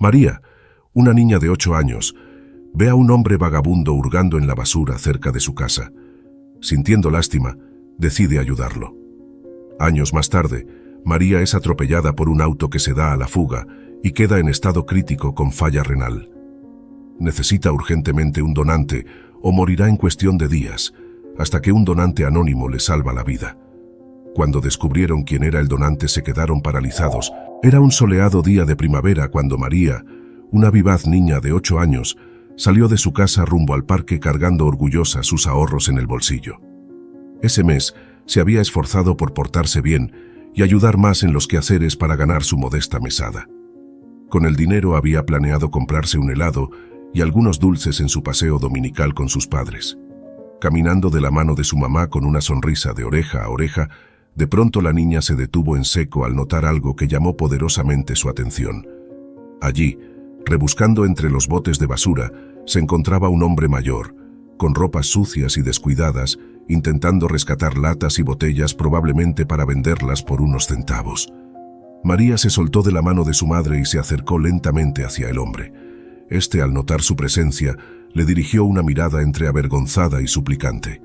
María, una niña de 8 años, ve a un hombre vagabundo hurgando en la basura cerca de su casa. Sintiendo lástima, decide ayudarlo. Años más tarde, María es atropellada por un auto que se da a la fuga y queda en estado crítico con falla renal. Necesita urgentemente un donante o morirá en cuestión de días, hasta que un donante anónimo le salva la vida. Cuando descubrieron quién era el donante se quedaron paralizados. Era un soleado día de primavera cuando María, una vivaz niña de 8 años, salió de su casa rumbo al parque cargando orgullosa sus ahorros en el bolsillo. Ese mes se había esforzado por portarse bien y ayudar más en los quehaceres para ganar su modesta mesada. Con el dinero había planeado comprarse un helado y algunos dulces en su paseo dominical con sus padres. Caminando de la mano de su mamá con una sonrisa de oreja a oreja, de pronto la niña se detuvo en seco al notar algo que llamó poderosamente su atención. Allí, rebuscando entre los botes de basura, se encontraba un hombre mayor, con ropas sucias y descuidadas, intentando rescatar latas y botellas probablemente para venderlas por unos centavos. María se soltó de la mano de su madre y se acercó lentamente hacia el hombre. Este, al notar su presencia, le dirigió una mirada entre avergonzada y suplicante.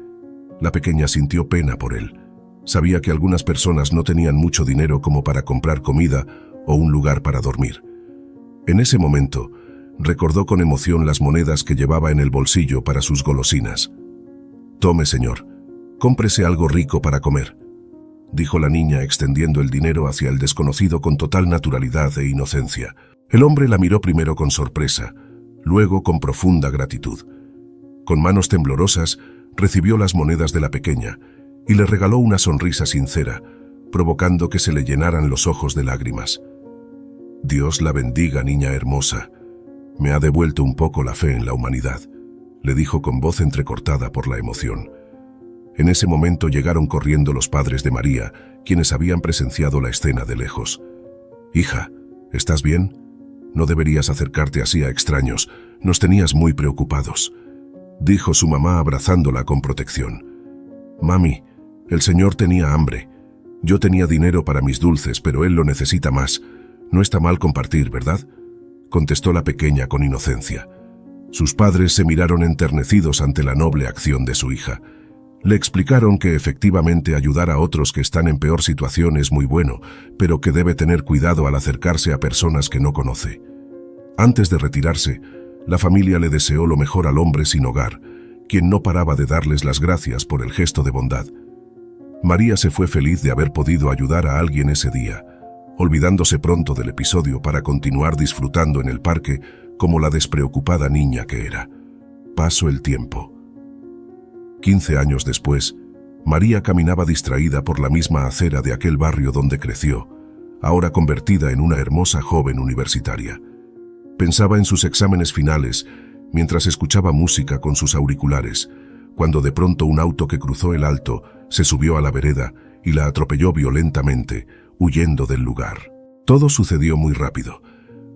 La pequeña sintió pena por él. Sabía que algunas personas no tenían mucho dinero como para comprar comida o un lugar para dormir. En ese momento, recordó con emoción las monedas que llevaba en el bolsillo para sus golosinas. «Tome, señor, cómprese algo rico para comer», dijo la niña extendiendo el dinero hacia el desconocido con total naturalidad e inocencia. El hombre la miró primero con sorpresa, luego con profunda gratitud. Con manos temblorosas, recibió las monedas de la pequeña y le regaló una sonrisa sincera, provocando que se le llenaran los ojos de lágrimas. «Dios la bendiga, niña hermosa. Me ha devuelto un poco la fe en la humanidad», le dijo con voz entrecortada por la emoción. En ese momento llegaron corriendo los padres de María, quienes habían presenciado la escena de lejos. «Hija, ¿estás bien? No deberías acercarte así a extraños, nos tenías muy preocupados», dijo su mamá abrazándola con protección. «Mami, el señor tenía hambre. Yo tenía dinero para mis dulces, pero él lo necesita más. No está mal compartir, ¿verdad?», contestó la pequeña con inocencia. Sus padres se miraron enternecidos ante la noble acción de su hija. Le explicaron que efectivamente ayudar a otros que están en peor situación es muy bueno, pero que debe tener cuidado al acercarse a personas que no conoce. Antes de retirarse, la familia le deseó lo mejor al hombre sin hogar, quien no paraba de darles las gracias por el gesto de bondad. María se fue feliz de haber podido ayudar a alguien ese día, olvidándose pronto del episodio para continuar disfrutando en el parque como la despreocupada niña que era. Pasó el tiempo. 15 años después, María caminaba distraída por la misma acera de aquel barrio donde creció, ahora convertida en una hermosa joven universitaria. Pensaba en sus exámenes finales mientras escuchaba música con sus auriculares, cuando de pronto un auto que cruzó el alto se subió a la vereda y la atropelló violentamente, huyendo del lugar. Todo sucedió muy rápido.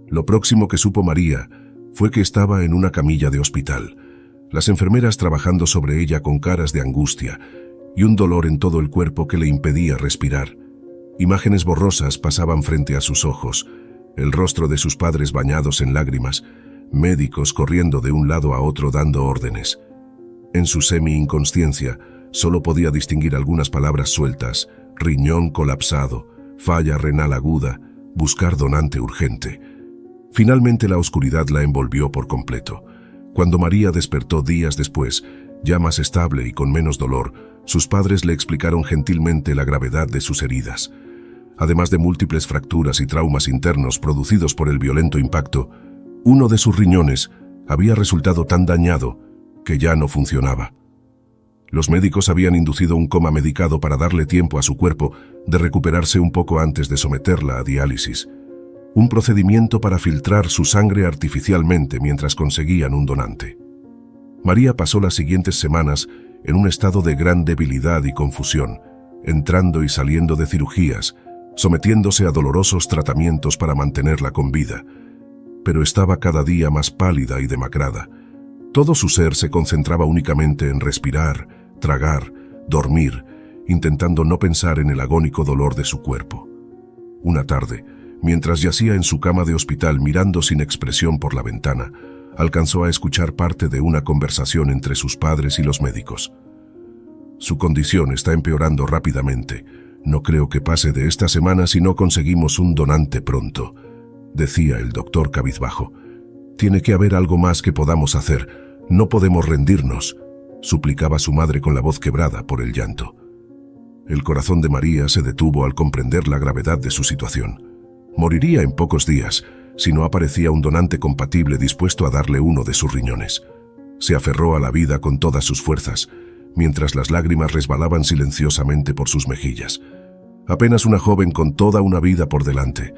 Lo próximo que supo María fue que estaba en una camilla de hospital, las enfermeras trabajando sobre ella con caras de angustia y un dolor en todo el cuerpo que le impedía respirar. Imágenes borrosas pasaban frente a sus ojos, el rostro de sus padres bañados en lágrimas, médicos corriendo de un lado a otro dando órdenes. En su semi-inconsciencia solo podía distinguir algunas palabras sueltas: riñón colapsado, falla renal aguda, buscar donante urgente. Finalmente la oscuridad la envolvió por completo. Cuando María despertó días después, ya más estable y con menos dolor, sus padres le explicaron gentilmente la gravedad de sus heridas. Además de múltiples fracturas y traumas internos producidos por el violento impacto, uno de sus riñones había resultado tan dañado que ya no funcionaba. Los médicos habían inducido un coma medicado para darle tiempo a su cuerpo de recuperarse un poco antes de someterla a diálisis, un procedimiento para filtrar su sangre artificialmente mientras conseguían un donante. María pasó las siguientes semanas en un estado de gran debilidad y confusión, entrando y saliendo de cirugías, sometiéndose a dolorosos tratamientos para mantenerla con vida, pero estaba cada día más pálida y demacrada. Todo su ser se concentraba únicamente en respirar, tragar, dormir, intentando no pensar en el agónico dolor de su cuerpo. Una tarde, Mientras yacía en su cama de hospital mirando sin expresión por la ventana, alcanzó a escuchar parte de una conversación entre sus padres y los médicos. Su condición está empeorando rápidamente. No creo que pase de esta semana si no conseguimos un donante pronto, decía el doctor cabizbajo. Tiene que haber algo más que podamos hacer. No podemos rendirnos, suplicaba su madre con la voz quebrada por el llanto. El corazón de María se detuvo al comprender la gravedad de su situación. Moriría en pocos días si no aparecía un donante compatible dispuesto a darle uno de sus riñones. Se aferró a la vida con todas sus fuerzas, mientras las lágrimas resbalaban silenciosamente por sus mejillas. Apenas una joven con toda una vida por delante.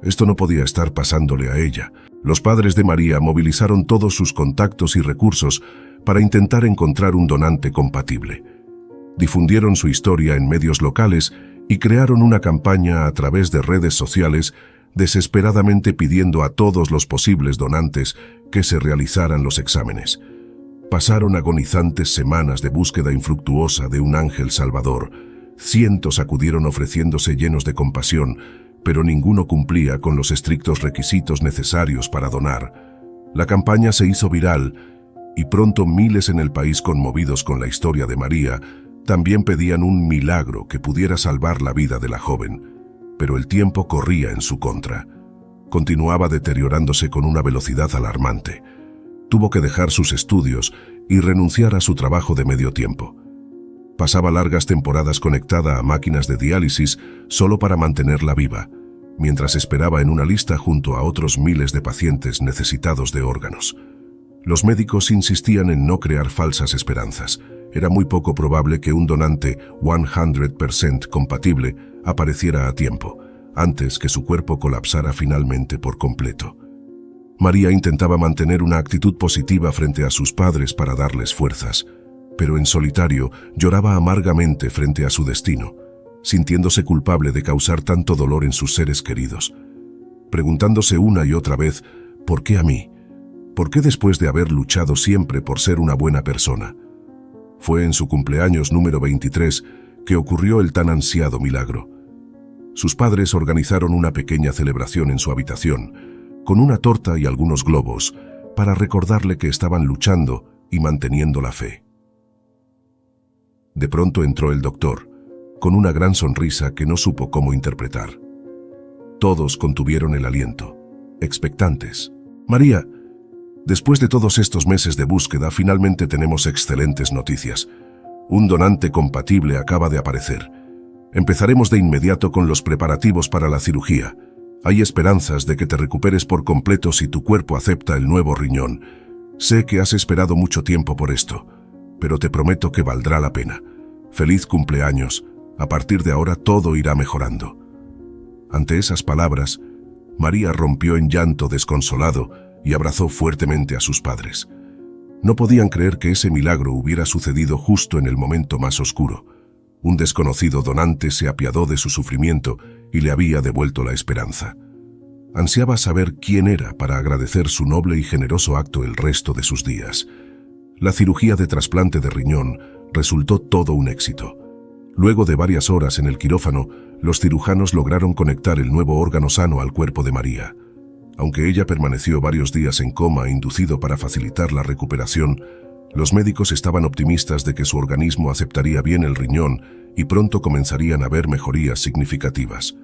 Esto no podía estar pasándole a ella. Los padres de María movilizaron todos sus contactos y recursos para intentar encontrar un donante compatible. Difundieron su historia en medios locales y crearon una campaña a través de redes sociales desesperadamente pidiendo a todos los posibles donantes que se realizaran los exámenes. Pasaron agonizantes semanas de búsqueda infructuosa de un ángel salvador. Cientos acudieron ofreciéndose llenos de compasión, pero ninguno cumplía con los estrictos requisitos necesarios para donar. La campaña se hizo viral y pronto miles en el país, conmovidos con la historia de María, también pedían un milagro que pudiera salvar la vida de la joven. Pero el tiempo corría en su contra. Continuaba deteriorándose con una velocidad alarmante. Tuvo que dejar sus estudios y renunciar a su trabajo de medio tiempo. Pasaba largas temporadas conectada a máquinas de diálisis solo para mantenerla viva, mientras esperaba en una lista junto a otros miles de pacientes necesitados de órganos. Los médicos insistían en no crear falsas esperanzas. Era muy poco probable que un donante 100% compatible apareciera a tiempo, antes que su cuerpo colapsara finalmente por completo. María intentaba mantener una actitud positiva frente a sus padres para darles fuerzas, pero en solitario lloraba amargamente frente a su destino, sintiéndose culpable de causar tanto dolor en sus seres queridos, preguntándose una y otra vez, ¿por qué a mí? ¿Por qué después de haber luchado siempre por ser una buena persona? Fue en su cumpleaños número 23 que ocurrió el tan ansiado milagro. Sus padres organizaron una pequeña celebración en su habitación, con una torta y algunos globos, para recordarle que estaban luchando y manteniendo la fe. De pronto entró el doctor, con una gran sonrisa que no supo cómo interpretar. Todos contuvieron el aliento, expectantes. María, después de todos estos meses de búsqueda, finalmente tenemos excelentes noticias. Un donante compatible acaba de aparecer. Empezaremos de inmediato con los preparativos para la cirugía. Hay esperanzas de que te recuperes por completo si tu cuerpo acepta el nuevo riñón. Sé que has esperado mucho tiempo por esto, pero te prometo que valdrá la pena. Feliz cumpleaños. A partir de ahora todo irá mejorando. Ante esas palabras, María rompió en llanto desconsolado y abrazó fuertemente a sus padres. No podían creer que ese milagro hubiera sucedido justo en el momento más oscuro. Un desconocido donante se apiadó de su sufrimiento y le había devuelto la esperanza. Ansiaba saber quién era para agradecer su noble y generoso acto el resto de sus días. La cirugía de trasplante de riñón resultó todo un éxito. Luego de varias horas en el quirófano, los cirujanos lograron conectar el nuevo órgano sano al cuerpo de María. Aunque ella permaneció varios días en coma inducido para facilitar la recuperación, los médicos estaban optimistas de que su organismo aceptaría bien el riñón y pronto comenzarían a ver mejorías significativas.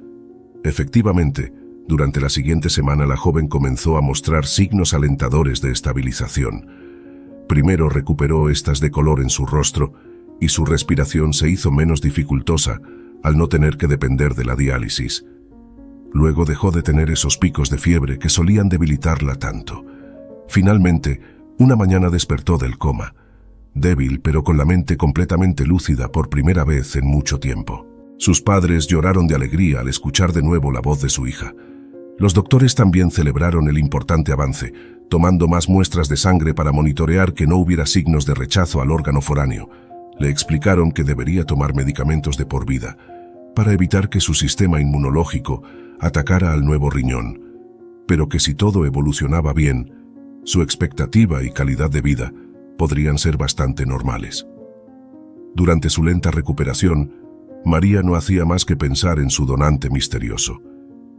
Efectivamente, durante la siguiente semana la joven comenzó a mostrar signos alentadores de estabilización. Primero recuperó estas de color en su rostro y su respiración se hizo menos dificultosa al no tener que depender de la diálisis. Luego dejó de tener esos picos de fiebre que solían debilitarla tanto. Finalmente, una mañana despertó del coma, débil pero con la mente completamente lúcida por primera vez en mucho tiempo. Sus padres lloraron de alegría al escuchar de nuevo la voz de su hija. Los doctores también celebraron el importante avance, tomando más muestras de sangre para monitorear que no hubiera signos de rechazo al órgano foráneo. Le explicaron que debería tomar medicamentos de por vida, para evitar que su sistema inmunológico atacara al nuevo riñón, pero que si todo evolucionaba bien, su expectativa y calidad de vida podrían ser bastante normales. Durante su lenta recuperación, María no hacía más que pensar en su donante misterioso.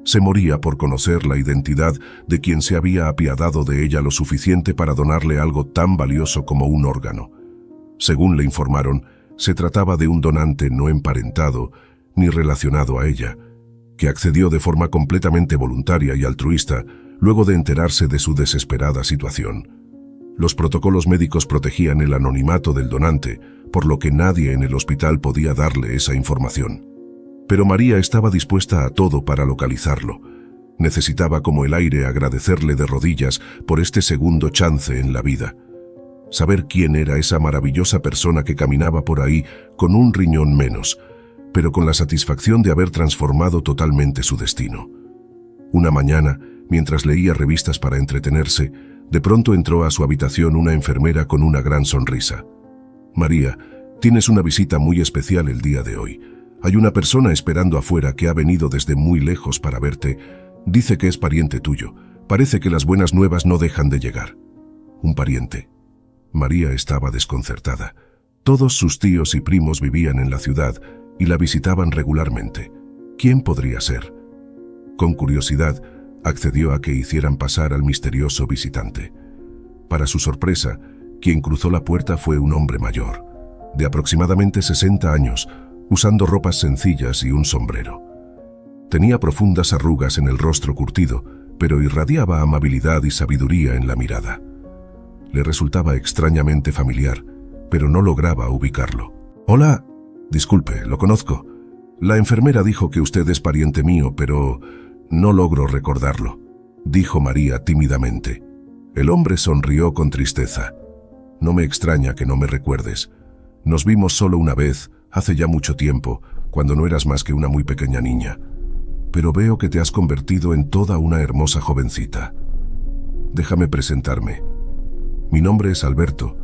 Se moría por conocer la identidad de quien se había apiadado de ella lo suficiente para donarle algo tan valioso como un órgano. Según le informaron, se trataba de un donante no emparentado ni relacionado a ella, que accedió de forma completamente voluntaria y altruista luego de enterarse de su desesperada situación. Los protocolos médicos protegían el anonimato del donante, por lo que nadie en el hospital podía darle esa información. Pero María estaba dispuesta a todo para localizarlo. Necesitaba como el aire agradecerle de rodillas por este segundo chance en la vida. Saber quién era esa maravillosa persona que caminaba por ahí con un riñón menos, pero con la satisfacción de haber transformado totalmente su destino. Una mañana, mientras leía revistas para entretenerse, de pronto entró a su habitación una enfermera con una gran sonrisa. «María, tienes una visita muy especial el día de hoy. Hay una persona esperando afuera que ha venido desde muy lejos para verte. Dice que es pariente tuyo. Parece que las buenas nuevas no dejan de llegar». ¿Un pariente? María estaba desconcertada. Todos sus tíos y primos vivían en la ciudad y la visitaban regularmente. ¿Quién podría ser? Con curiosidad, accedió a que hicieran pasar al misterioso visitante. Para su sorpresa, quien cruzó la puerta fue un hombre mayor, de aproximadamente 60 años, usando ropas sencillas y un sombrero. Tenía profundas arrugas en el rostro curtido, pero irradiaba amabilidad y sabiduría en la mirada. Le resultaba extrañamente familiar, pero no lograba ubicarlo. «Hola, disculpe, lo conozco. La enfermera dijo que usted es pariente mío, pero no logro recordarlo», dijo María tímidamente. El hombre sonrió con tristeza. «No me extraña que no me recuerdes. Nos vimos solo una vez, hace ya mucho tiempo, cuando no eras más que una muy pequeña niña. Pero veo que te has convertido en toda una hermosa jovencita. Déjame presentarme. Mi nombre es Alberto,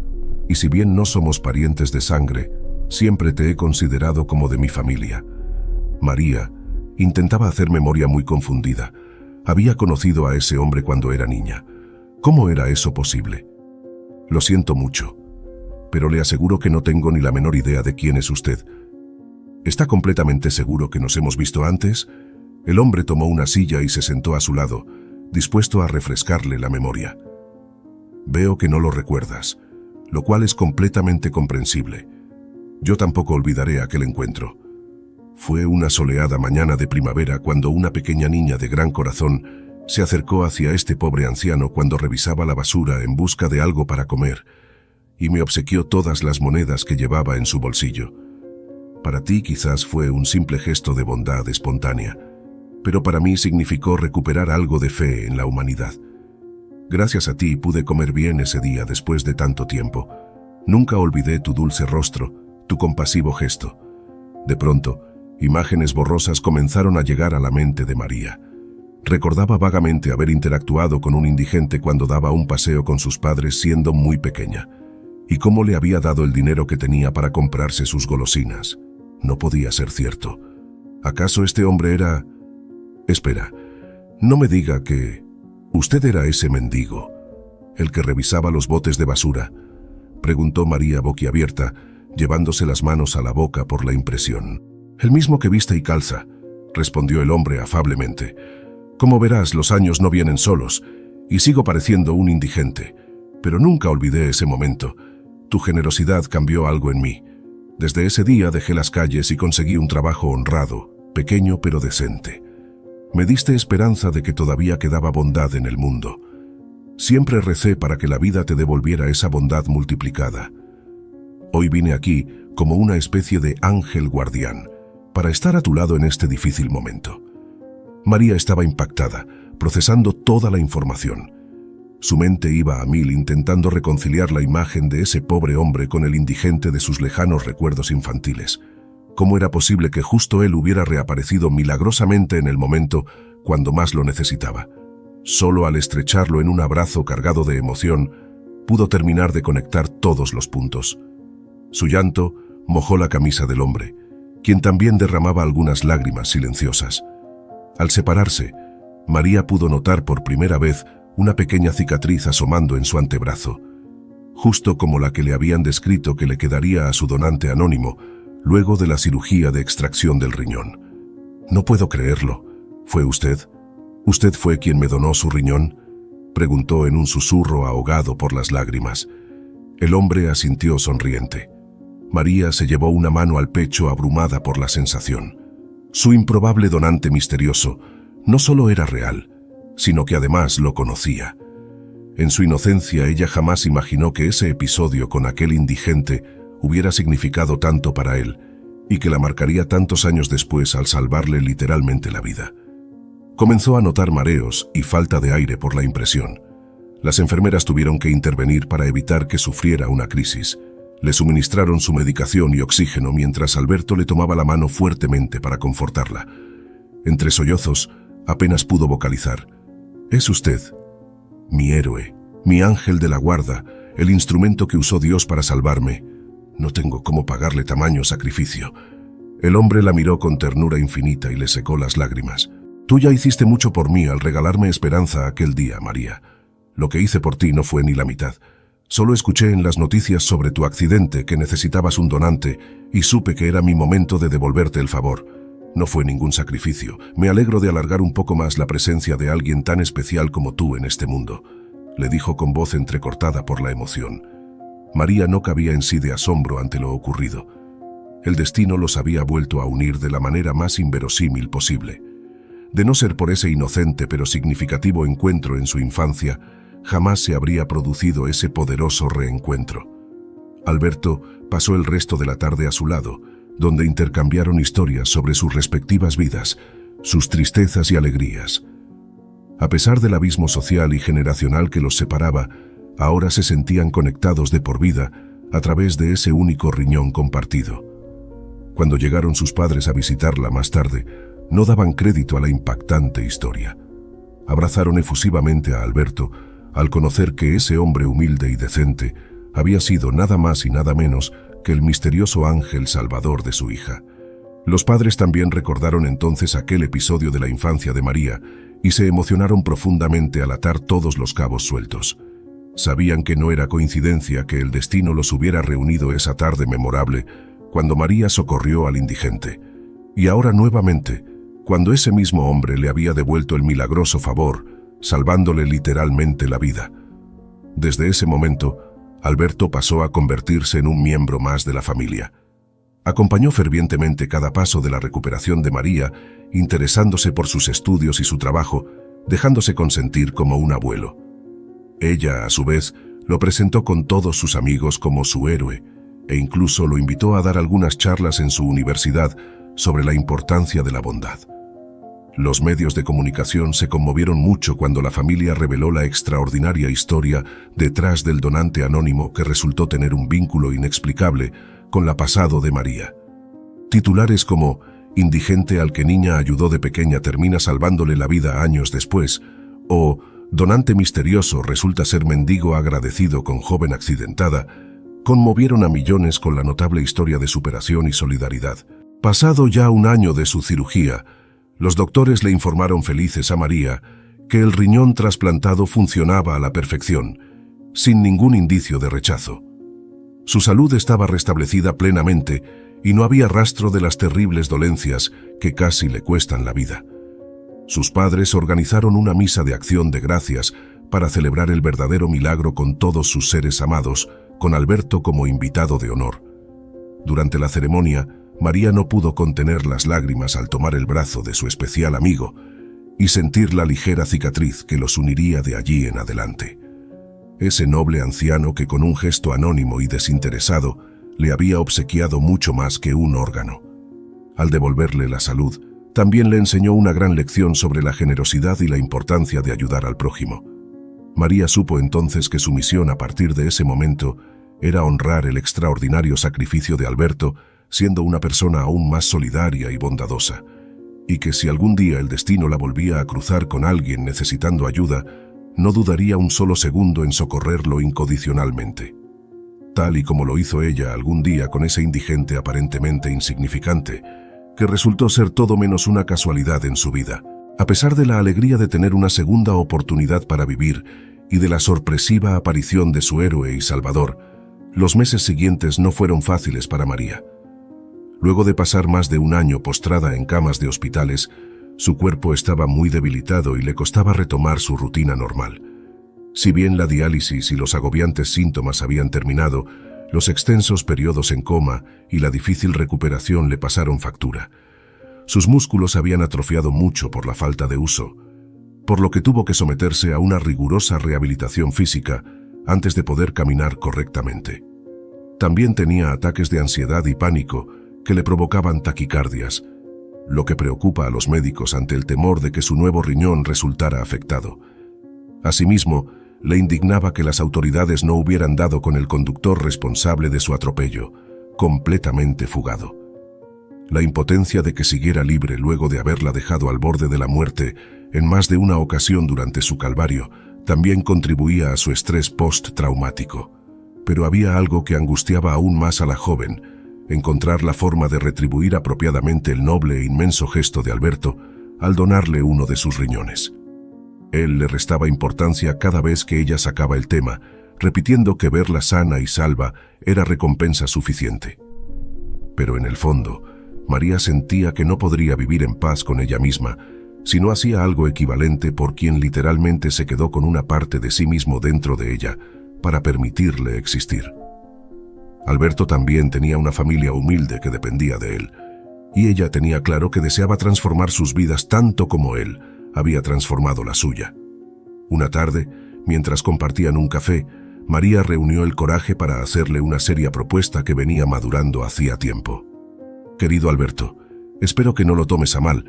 y si bien no somos parientes de sangre, siempre te he considerado como de mi familia». María intentaba hacer memoria muy confundida. Había conocido a ese hombre cuando era niña. ¿Cómo era eso posible? «Lo siento mucho, pero le aseguro que no tengo ni la menor idea de quién es usted. ¿Está completamente seguro que nos hemos visto antes?». El hombre tomó una silla y se sentó a su lado, dispuesto a refrescarle la memoria. «Veo que no lo recuerdas, lo cual es completamente comprensible. Yo tampoco olvidaré aquel encuentro. Fue una soleada mañana de primavera cuando una pequeña niña de gran corazón se acercó hacia este pobre anciano cuando revisaba la basura en busca de algo para comer, y me obsequió todas las monedas que llevaba en su bolsillo. Para ti quizás fue un simple gesto de bondad espontánea, pero para mí significó recuperar algo de fe en la humanidad. Gracias a ti pude comer bien ese día después de tanto tiempo. Nunca olvidé tu dulce rostro, tu compasivo gesto». De pronto, imágenes borrosas comenzaron a llegar a la mente de María. Recordaba vagamente haber interactuado con un indigente cuando daba un paseo con sus padres siendo muy pequeña, y cómo le había dado el dinero que tenía para comprarse sus golosinas. No podía ser cierto. ¿Acaso este hombre era...? «Espera, no me diga que... usted era ese mendigo, el que revisaba los botes de basura», preguntó María boquiabierta, llevándose las manos a la boca por la impresión. «El mismo que viste y calza», respondió el hombre afablemente. «Como verás, los años no vienen solos, y sigo pareciendo un indigente, pero nunca olvidé ese momento. Tu generosidad cambió algo en mí. Desde ese día dejé las calles y conseguí un trabajo honrado, pequeño pero decente. Me diste esperanza de que todavía quedaba bondad en el mundo. Siempre recé para que la vida te devolviera esa bondad multiplicada. Hoy vine aquí como una especie de ángel guardián, para estar a tu lado en este difícil momento». María estaba impactada, procesando toda la información. Su mente iba a mil intentando reconciliar la imagen de ese pobre hombre con el indigente de sus lejanos recuerdos infantiles. ¿Cómo era posible que justo él hubiera reaparecido milagrosamente en el momento cuando más lo necesitaba? Solo al estrecharlo en un abrazo cargado de emoción, pudo terminar de conectar todos los puntos. Su llanto mojó la camisa del hombre, quien también derramaba algunas lágrimas silenciosas. Al separarse, María pudo notar por primera vez una pequeña cicatriz asomando en su antebrazo, justo como la que le habían descrito que le quedaría a su donante anónimo luego de la cirugía de extracción del riñón. «No puedo creerlo. ¿Fue usted? ¿Usted fue quien me donó su riñón?, preguntó en un susurro ahogado por las lágrimas. El hombre asintió sonriente. María se llevó una mano al pecho abrumada por la sensación. Su improbable donante misterioso no solo era real, sino que además lo conocía. En su inocencia ella jamás imaginó que ese episodio con aquel indigente hubiera significado tanto para él y que la marcaría tantos años después al salvarle literalmente la vida. Comenzó a notar mareos y falta de aire por la impresión. Las enfermeras tuvieron que intervenir para evitar que sufriera una crisis. Le suministraron su medicación y oxígeno mientras Alberto le tomaba la mano fuertemente para confortarla. Entre sollozos, apenas pudo vocalizar: «Es usted, mi héroe, mi ángel de la guarda, el instrumento que usó Dios para salvarme. No tengo cómo pagarle tamaño sacrificio». El hombre la miró con ternura infinita y le secó las lágrimas. «Tú ya hiciste mucho por mí al regalarme esperanza aquel día, María. Lo que hice por ti no fue ni la mitad. Solo escuché en las noticias sobre tu accidente que necesitabas un donante y supe que era mi momento de devolverte el favor. No fue ningún sacrificio. Me alegro de alargar un poco más la presencia de alguien tan especial como tú en este mundo», le dijo con voz entrecortada por la emoción. María no cabía en sí de asombro ante lo ocurrido. El destino los había vuelto a unir de la manera más inverosímil posible. De no ser por ese inocente pero significativo encuentro en su infancia, jamás se habría producido ese poderoso reencuentro. Alberto pasó el resto de la tarde a su lado, donde intercambiaron historias sobre sus respectivas vidas, sus tristezas y alegrías. A pesar del abismo social y generacional que los separaba, ahora se sentían conectados de por vida a través de ese único riñón compartido. Cuando llegaron sus padres a visitarla más tarde, no daban crédito a la impactante historia. Abrazaron efusivamente a Alberto al conocer que ese hombre humilde y decente había sido nada más y nada menos que el misterioso ángel salvador de su hija. Los padres también recordaron entonces aquel episodio de la infancia de María y se emocionaron profundamente al atar todos los cabos sueltos. Sabían que no era coincidencia que el destino los hubiera reunido esa tarde memorable cuando María socorrió al indigente. Y ahora nuevamente, cuando ese mismo hombre le había devuelto el milagroso favor, salvándole literalmente la vida. Desde ese momento, Alberto pasó a convertirse en un miembro más de la familia. Acompañó fervientemente cada paso de la recuperación de María, interesándose por sus estudios y su trabajo, dejándose consentir como un abuelo. Ella, a su vez, lo presentó con todos sus amigos como su héroe, e incluso lo invitó a dar algunas charlas en su universidad sobre la importancia de la bondad. Los medios de comunicación se conmovieron mucho cuando la familia reveló la extraordinaria historia detrás del donante anónimo que resultó tener un vínculo inexplicable con la pasado de María. Titulares como «Indigente al que niña ayudó de pequeña termina salvándole la vida años después» o «Donante misterioso resulta ser mendigo agradecido con joven accidentada» conmovieron a millones con la notable historia de superación y solidaridad. Pasado ya un año de su cirugía, los doctores le informaron felices a María que el riñón trasplantado funcionaba a la perfección, sin ningún indicio de rechazo. Su salud estaba restablecida plenamente y no había rastro de las terribles dolencias que casi le cuestan la vida. Sus padres organizaron una misa de acción de gracias para celebrar el verdadero milagro con todos sus seres amados, con Alberto como invitado de honor. Durante la ceremonia, María no pudo contener las lágrimas al tomar el brazo de su especial amigo y sentir la ligera cicatriz que los uniría de allí en adelante. Ese noble anciano que con un gesto anónimo y desinteresado le había obsequiado mucho más que un órgano. Al devolverle la salud, también le enseñó una gran lección sobre la generosidad y la importancia de ayudar al prójimo. María supo entonces que su misión a partir de ese momento era honrar el extraordinario sacrificio de Alberto, siendo una persona aún más solidaria y bondadosa, y que si algún día el destino la volvía a cruzar con alguien necesitando ayuda, no dudaría un solo segundo en socorrerlo incondicionalmente. Tal y como lo hizo ella algún día con ese indigente aparentemente insignificante, que resultó ser todo menos una casualidad en su vida. A pesar de la alegría de tener una segunda oportunidad para vivir y de la sorpresiva aparición de su héroe y salvador, los meses siguientes no fueron fáciles para María. Luego de pasar más de un año postrada en camas de hospitales, Su cuerpo estaba muy debilitado y le costaba retomar su rutina normal. Si bien la diálisis y los agobiantes síntomas habían terminado, los extensos periodos en coma y la difícil recuperación le pasaron factura. Sus músculos habían atrofiado mucho por la falta de uso, por lo que tuvo que someterse a una rigurosa rehabilitación física antes de poder caminar correctamente. También tenía ataques de ansiedad y pánico que le provocaban taquicardias, lo que preocupa a los médicos ante el temor de que su nuevo riñón resultara afectado. Asimismo, le indignaba que las autoridades no hubieran dado con el conductor responsable de su atropello, completamente fugado. La impotencia de que siguiera libre luego de haberla dejado al borde de la muerte en más de una ocasión durante su calvario también contribuía a su estrés post-traumático. Pero había algo que angustiaba aún más a la joven: encontrar la forma de retribuir apropiadamente el noble e inmenso gesto de Alberto al donarle uno de sus riñones. Él le restaba importancia cada vez que ella sacaba el tema, repitiendo que verla sana y salva era recompensa suficiente. Pero en el fondo, María sentía que no podría vivir en paz con ella misma si no hacía algo equivalente por quien literalmente se quedó con una parte de sí mismo dentro de ella para permitirle existir. Alberto también tenía una familia humilde que dependía de él, y ella tenía claro que deseaba transformar sus vidas tanto como él había transformado la suya. Una tarde, mientras compartían un café, María reunió el coraje para hacerle una seria propuesta que venía madurando hacía tiempo. «Querido Alberto, espero que no lo tomes a mal,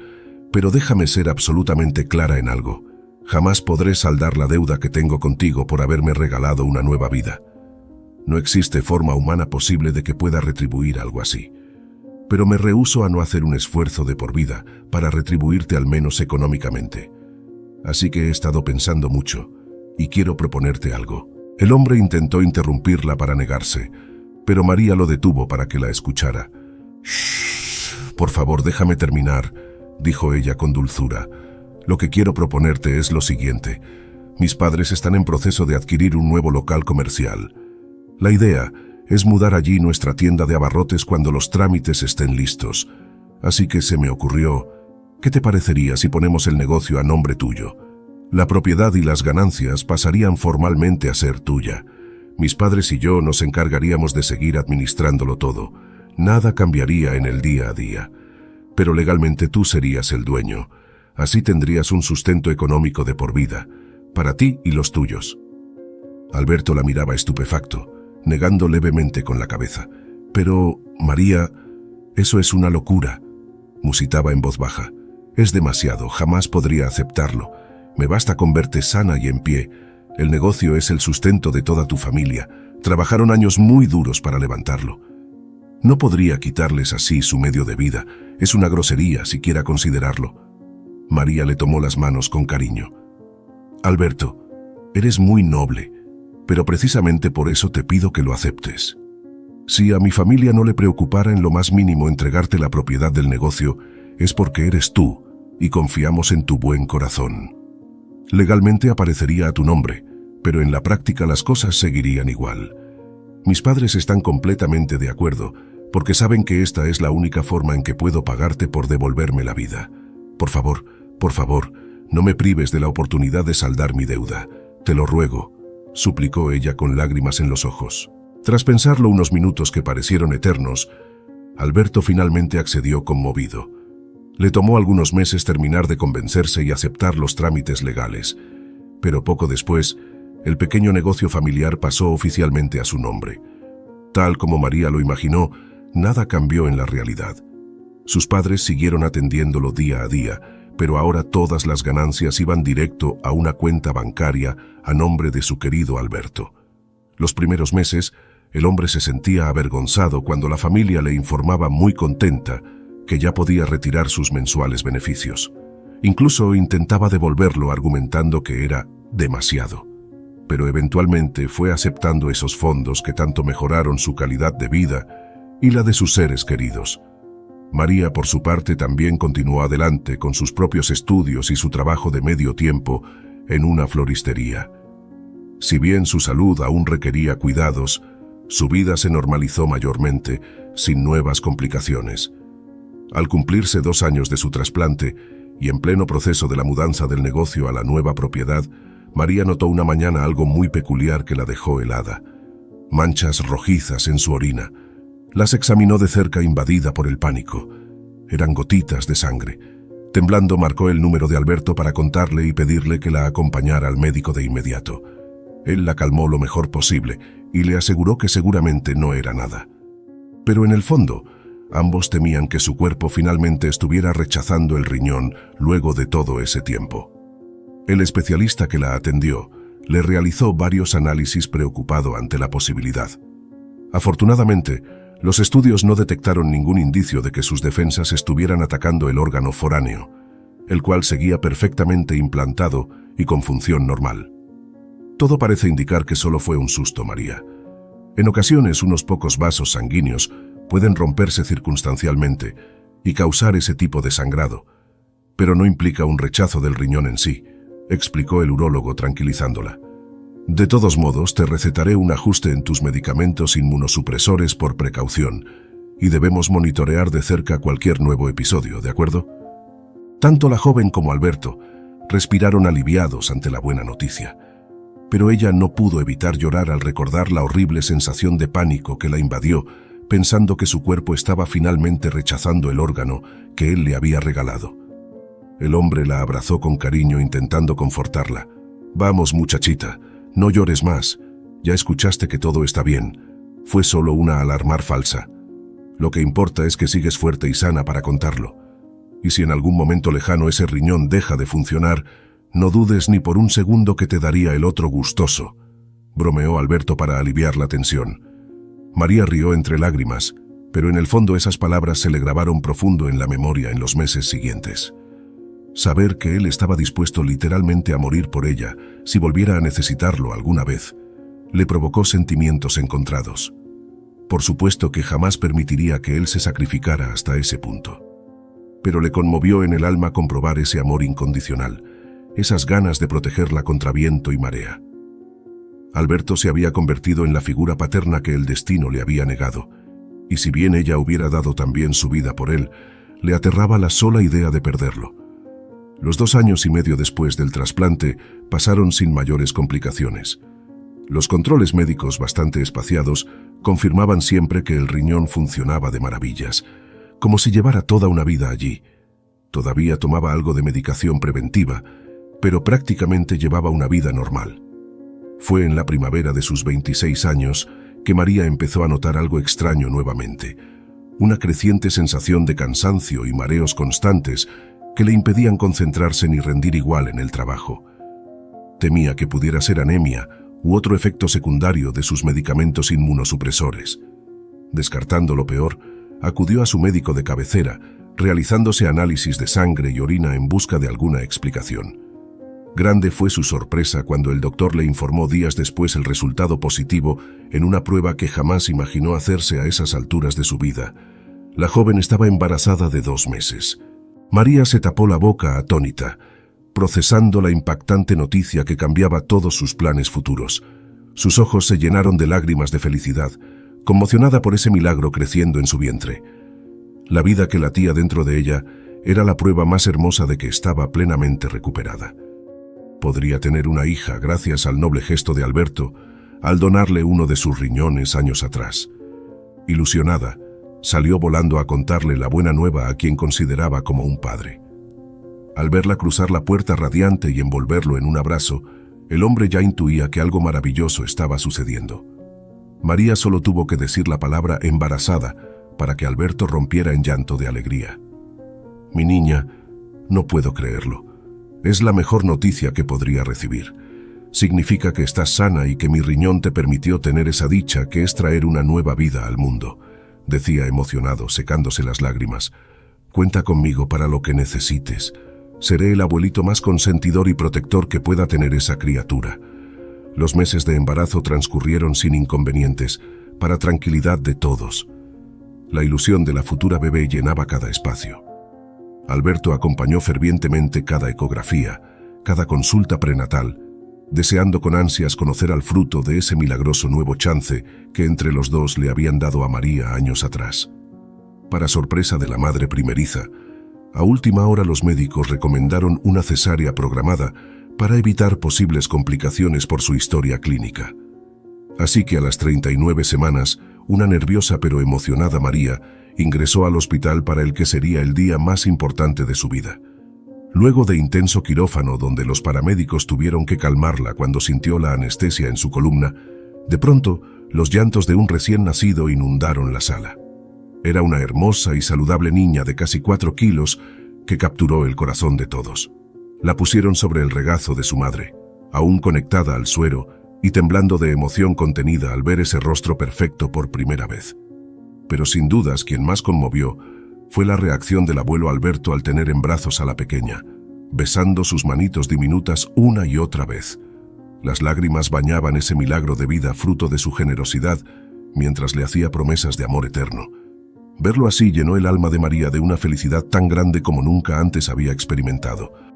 pero déjame ser absolutamente clara en algo. Jamás podré saldar la deuda que tengo contigo por haberme regalado una nueva vida. No existe forma humana posible de que pueda retribuir algo así. Pero me rehúso a no hacer un esfuerzo de por vida para retribuirte al menos económicamente. Así que he estado pensando mucho y quiero proponerte algo». El hombre intentó interrumpirla para negarse, pero María lo detuvo para que la escuchara. «Shh, por favor, déjame terminar», dijo ella con dulzura. «Lo que quiero proponerte es lo siguiente. Mis padres están en proceso de adquirir un nuevo local comercial. La idea es mudar allí nuestra tienda de abarrotes cuando los trámites estén listos. Así que se me ocurrió, ¿qué te parecería si ponemos el negocio a nombre tuyo? La propiedad y las ganancias pasarían formalmente a ser tuya. Mis padres y yo nos encargaríamos de seguir administrándolo todo. Nada cambiaría en el día a día. Pero legalmente tú serías el dueño. Así tendrías un sustento económico de por vida, para ti y los tuyos». Alberto la miraba estupefacto, negando levemente con la cabeza. «Pero, María, eso es una locura», musitaba en voz baja. «Es demasiado, jamás podría aceptarlo. Me basta con verte sana y en pie. El negocio es el sustento de toda tu familia. Trabajaron años muy duros para levantarlo. No podría quitarles así su medio de vida. Es una grosería siquiera considerarlo». María le tomó las manos con cariño. «Alberto, eres muy noble, pero precisamente por eso te pido que lo aceptes. Si a mi familia no le preocupara en lo más mínimo entregarte la propiedad del negocio, es porque eres tú y confiamos en tu buen corazón. Legalmente aparecería a tu nombre, pero en la práctica las cosas seguirían igual. Mis padres están completamente de acuerdo, porque saben que esta es la única forma en que puedo pagarte por devolverme la vida. Por favor, no me prives de la oportunidad de saldar mi deuda. Te lo ruego», suplicó ella con lágrimas en los ojos. Tras pensarlo unos minutos que parecieron eternos, Alberto finalmente accedió conmovido. Le tomó algunos meses terminar de convencerse y aceptar los trámites legales, pero poco después, el pequeño negocio familiar pasó oficialmente a su nombre. Tal como María lo imaginó, nada cambió en la realidad. Sus padres siguieron atendiéndolo día a día, pero ahora todas las ganancias iban directo a una cuenta bancaria a nombre de su querido Alberto. Los primeros meses, el hombre se sentía avergonzado cuando la familia le informaba muy contenta que ya podía retirar sus mensuales beneficios. Incluso intentaba devolverlo argumentando que era demasiado. Pero eventualmente fue aceptando esos fondos que tanto mejoraron su calidad de vida y la de sus seres queridos. María, por su parte, también continuó adelante con sus propios estudios y su trabajo de medio tiempo en una floristería. Si bien su salud aún requería cuidados, su vida se normalizó mayormente, sin nuevas complicaciones. Al cumplirse 2 años de su trasplante, y en pleno proceso de la mudanza del negocio a la nueva propiedad, María notó una mañana algo muy peculiar que la dejó helada. Manchas rojizas en su orina. Las examinó de cerca invadida por el pánico. Eran gotitas de sangre. Temblando marcó el número de Alberto para contarle y pedirle que la acompañara al médico de inmediato. Él la calmó lo mejor posible y le aseguró que seguramente no era nada. Pero en el fondo, ambos temían que su cuerpo finalmente estuviera rechazando el riñón luego de todo ese tiempo. El especialista que la atendió le realizó varios análisis preocupado ante la posibilidad. Afortunadamente, los estudios no detectaron ningún indicio de que sus defensas estuvieran atacando el órgano foráneo, el cual seguía perfectamente implantado y con función normal. Todo parece indicar que solo fue un susto, María. En ocasiones, unos pocos vasos sanguíneos pueden romperse circunstancialmente y causar ese tipo de sangrado, pero no implica un rechazo del riñón en sí, explicó el urólogo tranquilizándola. De todos modos, te recetaré un ajuste en tus medicamentos inmunosupresores por precaución y debemos monitorear de cerca cualquier nuevo episodio, ¿de acuerdo? Tanto la joven como Alberto respiraron aliviados ante la buena noticia, pero ella no pudo evitar llorar al recordar la horrible sensación de pánico que la invadió, pensando que su cuerpo estaba finalmente rechazando el órgano que él le había regalado. El hombre la abrazó con cariño intentando confortarla. Vamos, muchachita, no llores más. Ya escuchaste que todo está bien. Fue solo una alarmar falsa. Lo que importa es que sigues fuerte y sana para contarlo. Y si en algún momento lejano ese riñón deja de funcionar, no dudes ni por un segundo que te daría el otro gustoso, bromeó Alberto para aliviar la tensión. María rió entre lágrimas, pero en el fondo esas palabras se le grabaron profundo en la memoria en los meses siguientes. Saber que él estaba dispuesto literalmente a morir por ella si volviera a necesitarlo alguna vez, le provocó sentimientos encontrados. Por supuesto que jamás permitiría que él se sacrificara hasta ese punto. Pero le conmovió en el alma comprobar ese amor incondicional, esas ganas de protegerla contra viento y marea. Alberto se había convertido en la figura paterna que el destino le había negado, y si bien ella hubiera dado también su vida por él, le aterraba la sola idea de perderlo. Los 2 años y medio después del trasplante pasaron sin mayores complicaciones. Los controles médicos bastante espaciados confirmaban siempre que el riñón funcionaba de maravillas, como si llevara toda una vida allí. Todavía tomaba algo de medicación preventiva, pero prácticamente llevaba una vida normal. Fue en la primavera de sus 26 años que María empezó a notar algo extraño nuevamente, una creciente sensación de cansancio y mareos constantes que le impedían concentrarse ni rendir igual en el trabajo. Temía que pudiera ser anemia u otro efecto secundario de sus medicamentos inmunosupresores. Descartando lo peor, acudió a su médico de cabecera, realizándose análisis de sangre y orina en busca de alguna explicación. Grande fue su sorpresa cuando el doctor le informó días después el resultado positivo en una prueba que jamás imaginó hacerse a esas alturas de su vida. La joven estaba embarazada de 2 meses. María se tapó la boca atónita, procesando la impactante noticia que cambiaba todos sus planes futuros. Sus ojos se llenaron de lágrimas de felicidad, conmocionada por ese milagro creciendo en su vientre. La vida que latía dentro de ella era la prueba más hermosa de que estaba plenamente recuperada. Podría tener una hija gracias al noble gesto de Alberto al donarle uno de sus riñones años atrás. Ilusionada, salió volando a contarle la buena nueva a quien consideraba como un padre. Al verla cruzar la puerta radiante y envolverlo en un abrazo, el hombre ya intuía que algo maravilloso estaba sucediendo. María solo tuvo que decir la palabra embarazada para que Alberto rompiera en llanto de alegría. Mi niña, no puedo creerlo. Es la mejor noticia que podría recibir. Significa que estás sana y que mi riñón te permitió tener esa dicha que es traer una nueva vida al mundo, decía emocionado, secándose las lágrimas. Cuenta conmigo para lo que necesites. Seré el abuelito más consentidor y protector que pueda tener esa criatura. Los meses de embarazo transcurrieron sin inconvenientes, para tranquilidad de todos. La ilusión de la futura bebé llenaba cada espacio. Alberto acompañó fervientemente cada ecografía, cada consulta prenatal, deseando con ansias conocer al fruto de ese milagroso nuevo chance que entre los dos le habían dado a María años atrás. Para sorpresa de la madre primeriza, A última hora los médicos recomendaron una cesárea programada para evitar posibles complicaciones por su historia clínica. Así que a las 39 semanas, una nerviosa pero emocionada María ingresó al hospital para el que sería el día más importante de su vida. Luego de intenso quirófano donde los paramédicos tuvieron que calmarla cuando sintió la anestesia en su columna, de pronto los llantos de un recién nacido inundaron la sala. Era una hermosa y saludable niña de casi 4 kilos que capturó el corazón de todos. La pusieron sobre el regazo de su madre, aún conectada al suero y temblando de emoción contenida al ver ese rostro perfecto por primera vez. Pero sin dudas quien más conmovió fue la reacción del abuelo Alberto al tener en brazos a la pequeña, besando sus manitos diminutas una y otra vez. Las lágrimas bañaban ese milagro de vida fruto de su generosidad, mientras le hacía promesas de amor eterno. Verlo así llenó el alma de María de una felicidad tan grande como nunca antes había experimentado.